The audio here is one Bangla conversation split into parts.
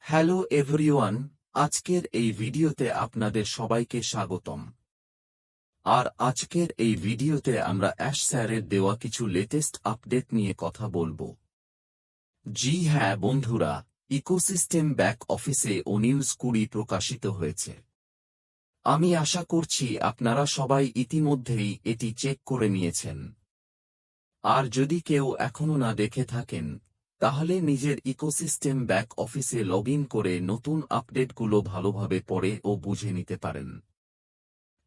হ্যালো এভরিওয়ান, আজকের এই ভিডিওতে আপনাদের সবাইকে স্বাগতম। আর আজকের এই ভিডিওতে আমরা অ্যাশ স্যারের দেওয়া কিছু লেটেস্ট আপডেট নিয়ে কথা বলবো। জি হ্যাঁ বন্ধুরা, ইকোসিস্টেম ব্যাক অফিসে ও নিউজ 20 প্রকাশিত হয়েছে। আমি আশা করছি আপনারা সবাই ইতিমধ্যেই এটি চেক করে নিয়েছেন। আর যদি কেউ এখনো না দেখে থাকেন, তাহলে নিজের ইকোসিস্টেম ব্যাক অফিসে লগ ইন করে নতুন আপডেটগুলো ভালোভাবে পড়ে ও বুঝে নিতে পারেন।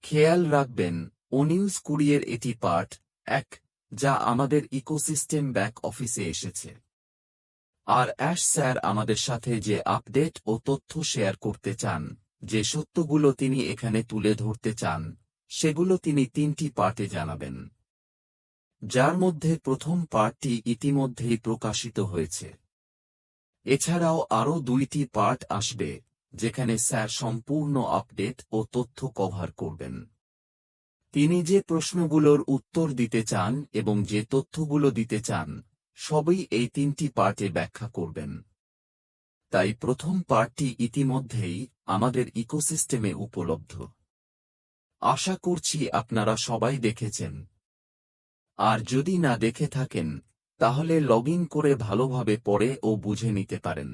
খেয়াল রাখবেন, ও নিউজ 20 এটি পার্ট 1, যা আমাদের ইকোসিস্টেম ব্যাক অফিসে এসেছে। আর অ্যাশ স্যার আমাদের সাথে যে আপডেট ও তথ্য শেয়ার করতে চান, যে সত্যগুলো তিনি এখানে তুলে ধরতে চান, সেগুলো তিনি 3টি পার্টে জানাবেন, যার মধ্যে প্রথম পার্টটি ইতিমধ্যেই প্রকাশিত হয়েছে। এছাড়াও আরও 2টি পার্ট আসবে, যেখানে স্যার সম্পূর্ণ আপডেট ও তথ্য কভার করবেন। তিনি যে প্রশ্নগুলোর উত্তর দিতে চান এবং যে তথ্যগুলো দিতে চান, সবই এই 3টি পার্টে ব্যাখ্যা করবেন। তাই প্রথম পার্টটি ইতিমধ্যেই আমাদের ইকোসিস্টেমে উপলব্ধ। আশা করছি আপনারা সবাই দেখেছেন। আর যদি না দেখে থাকেন, তাহলে লগ ইন করে ভালোভাবে পড়ে ও বুঝে নিতে পারেন।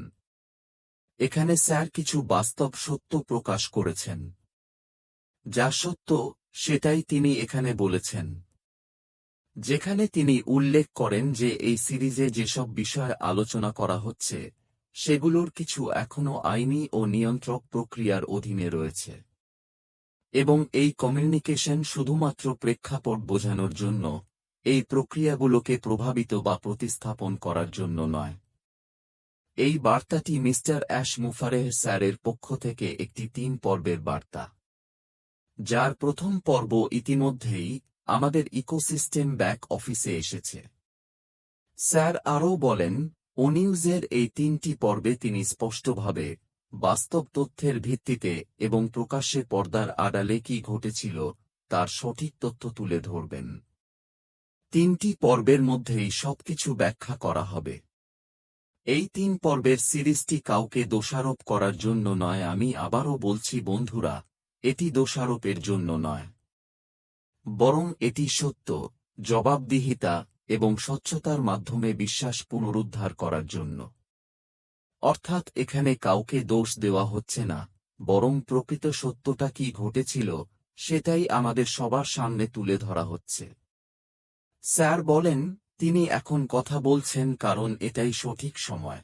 এখানে স্যার কিছু বাস্তব সত্য প্রকাশ করেছেন। যা সত্য, সেটাই তিনি এখানে বলেছেন। যেখানে তিনি উল্লেখ করেন যে এই সিরিজে যেসব বিষয় আলোচনা করা হচ্ছে, সেগুলোর কিছু এখনও আইনি ও নিয়ন্ত্রক প্রক্রিয়ার অধীনে রয়েছে। এবং এই কমিউনিকেশন শুধুমাত্র প্রেক্ষাপট বোঝানোর জন্য, এই প্রক্রিয়াগুলোকে প্রভাবিত বা প্রতিস্থাপন করার জন্য নয়। এই বার্তাটি মিস্টার অ্যাশ মুফারেহ স্যারের পক্ষ থেকে একটি 3 পর্বের বার্তা, যার প্রথম পর্ব ইতিমধ্যেই আমাদের ইকোসিস্টেম ব্যাক অফিসে এসেছে। স্যার আরও বলেন, ও নিউজের এই 3টি পর্বে তিনি স্পষ্টভাবে, বাস্তব তথ্যের ভিত্তিতে এবং প্রকাশ্যে পর্দার আড়ালে কি ঘটেছিল, তার সঠিক তথ্য তুলে ধরবেন। 3টি পর্বের মধ্যেই সবকিছু ব্যাখ্যা করা হবে। এই 3 পর্বের সিরিজটি কাউকে দোষারোপ করার জন্য নয়। আমি আবারও বলছি বন্ধুরা, এটি দোষারোপের জন্য নয়, বরং এটি সত্য, জবাবদিহিতা এবং স্বচ্ছতার মাধ্যমে বিশ্বাস পুনরুদ্ধার করার জন্য। অর্থাৎ এখানে কাউকে দোষ দেওয়া হচ্ছে না, বরং প্রকৃত সত্যটা কি ঘটেছিল, সেটাই আমাদের সবার সামনে তুলে ধরা হচ্ছে। স্যার বলেন, তিনি এখন কথা বলছেন কারণ এটাই সঠিক সময়।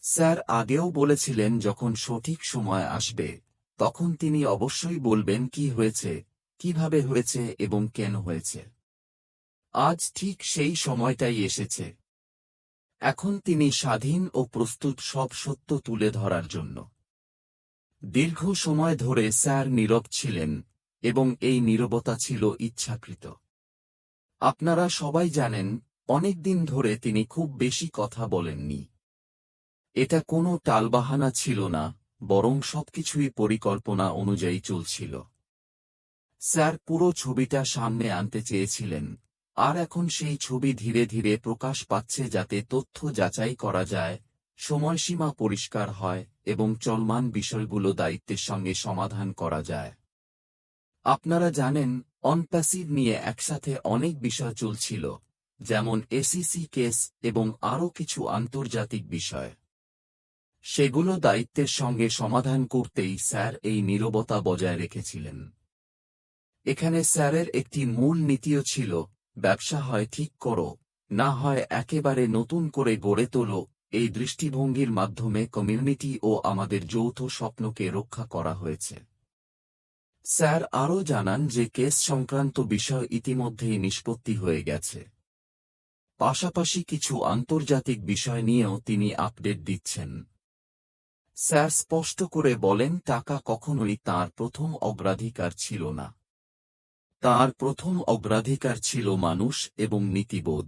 স্যার আগেও বলেছিলেন যখন সঠিক সময় আসবে, তখন তিনি অবশ্যই বলবেন কি হয়েছে, কিভাবে হয়েছে এবং কেন হয়েছে। আজ ঠিক সেই সময়টাই এসেছে। এখন তিনি স্বাধীন ও প্রস্তুত সব সত্য তুলে ধরার জন্য। দীর্ঘ সময় ধরে স্যার নীরব ছিলেন, এবং এই নীরবতা ছিল ইচ্ছাকৃত। আপনারা সবাই জানেন, অনেক দিন ধরে তিনি খুব বেশি কথা বলেননি। এটা কোনো টালবাহানা ছিল না, বরং সবকিছুই পরিকল্পনা অনুযায়ী চলছিল। স্যার পুরো ছবিটা সামনে আনতে চেয়েছিলেন, আর এখন সেই ছবি ধীরে ধীরে প্রকাশ পাচ্ছে যাতে তথ্য যাচাই করা যায়, সময়সীমা পরিষ্কার হয় এবং চলমান বিষয়গুলো দায়িত্বের সঙ্গে সমাধান করা যায়। আপনারা জানেন, অনপ্যাসিভ নিয়ে একসাথে অনেক বিষয় চলছিল, যেমন এসিসি কেস এবং আরও কিছু আন্তর্জাতিক বিষয়। সেগুলো দায়িত্বের সঙ্গে সমাধান করতেই স্যার এই নীরবতা বজায় রেখেছিলেন। এখানে স্যারের একটি মূল নীতিও ছিল, ব্যবসা হয় ঠিক করো, না হয় একেবারে নতুন করে গড়ে তোলো। এই দৃষ্টিভঙ্গির মাধ্যমে কমিউনিটি ও আমাদের যৌথ স্বপ্নকে রক্ষা করা হয়েছে। স্যার আরও জানান যে কেস সংক্রান্ত বিষয় ইতিমধ্যেই নিষ্পত্তি হয়ে গেছে। পাশাপাশি কিছু আন্তর্জাতিক বিষয় নিয়েও তিনি আপডেট দিচ্ছেন। স্যার স্পষ্ট করে বলেন, টাকা কখনোই তাঁর প্রথম অগ্রাধিকার ছিল না। তাঁর প্রথম অগ্রাধিকার ছিল মানুষ এবং নীতিবোধ।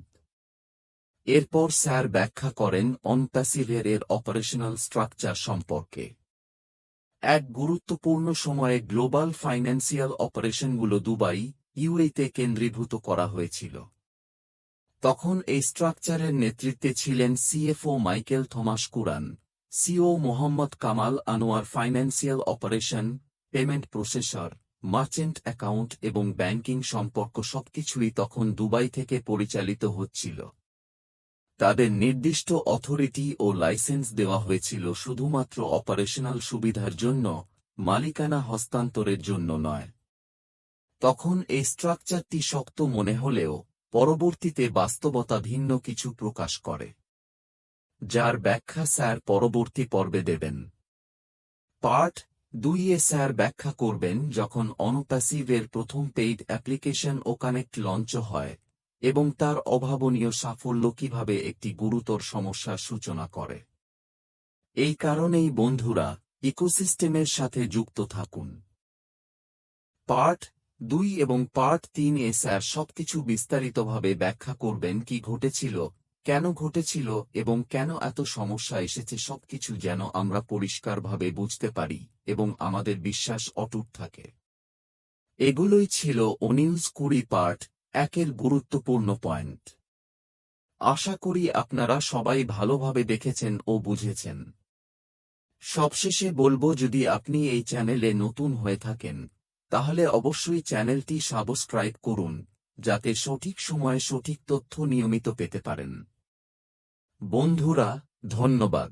এরপর স্যার ব্যাখ্যা করেন অনপ্যাসিভের এর অপারেশনাল স্ট্রাকচার সম্পর্কে। এক গুরুত্বপূর্ণ সময়ে গ্লোবাল ফাইন্যান্সিয়াল অপারেশনগুলো দুবাই, ইউএইতে কেন্দ্রীভূত করা হয়েছিল। তখন এই স্ট্রাকচারের নেতৃত্বে ছিলেন CFO Michael Thomas Curran, CEO Mohammad Kamal Anwar financial operation, payment processor, merchant account এবং ব্যাংকিং সম্পর্ক সবকিছুই তখন দুবাই থেকে পরিচালিত হচ্ছিল। তাদের নির্দিষ্ট অথরিটি ও লাইসেন্স দেওয়া হয়েছিল শুধুমাত্র অপারেশনাল সুবিধার জন্য, মালিকানা হস্তান্তরের জন্য নয়। তখন এই স্ট্রাকচারটি শক্ত মনে হলেও পরবর্তীতে বাস্তবতা ভিন্ন কিছু প্রকাশ করে, যার ব্যাখ্যা স্যার পরবর্তী পর্বে দেবেন। পার্ট 2-এ স্যার ব্যাখ্যা করবেন যখন অনপ্যাসিভের প্রথম পেইড অ্যাপ্লিকেশন ও কানেক্ট লঞ্চ হয় এবং তার অভাবনীয় সাফল্য কিভাবে একটি গুরুতর সমস্যার সূচনা করে। এই কারণেই বন্ধুরা, ইকোসিস্টেমের সাথে যুক্ত থাকুন। পার্ট 2 এবং পার্ট 3-এ স্যার সবকিছু বিস্তারিতভাবে ব্যাখ্যা করবেন কি ঘটেছিল, কেন ঘটেছিল এবং কেন এত সমস্যা এসেছে, সবকিছু যেন আমরা পরিষ্কারভাবে বুঝতে পারি এবং আমাদের বিশ্বাস অটুট থাকে। এগুলোই ছিল ওনিউজ 20 পার্ট 1-এর গুরুত্বপূর্ণ পয়েন্ট। আশা করি আপনারা সবাই ভালোভাবে দেখেছেন ও বুঝেছেন। সবশেষে বলবো, যদি আপনি এই চ্যানেলে নতুন হয়ে থাকেন তাহলে অবশ্যই চ্যানেলটি সাবস্ক্রাইব করুন, যাতে সঠিক সময়ে সঠিক তথ্য নিয়মিত পেতে পারেন। বন্ধুরা, ধন্যবাদ।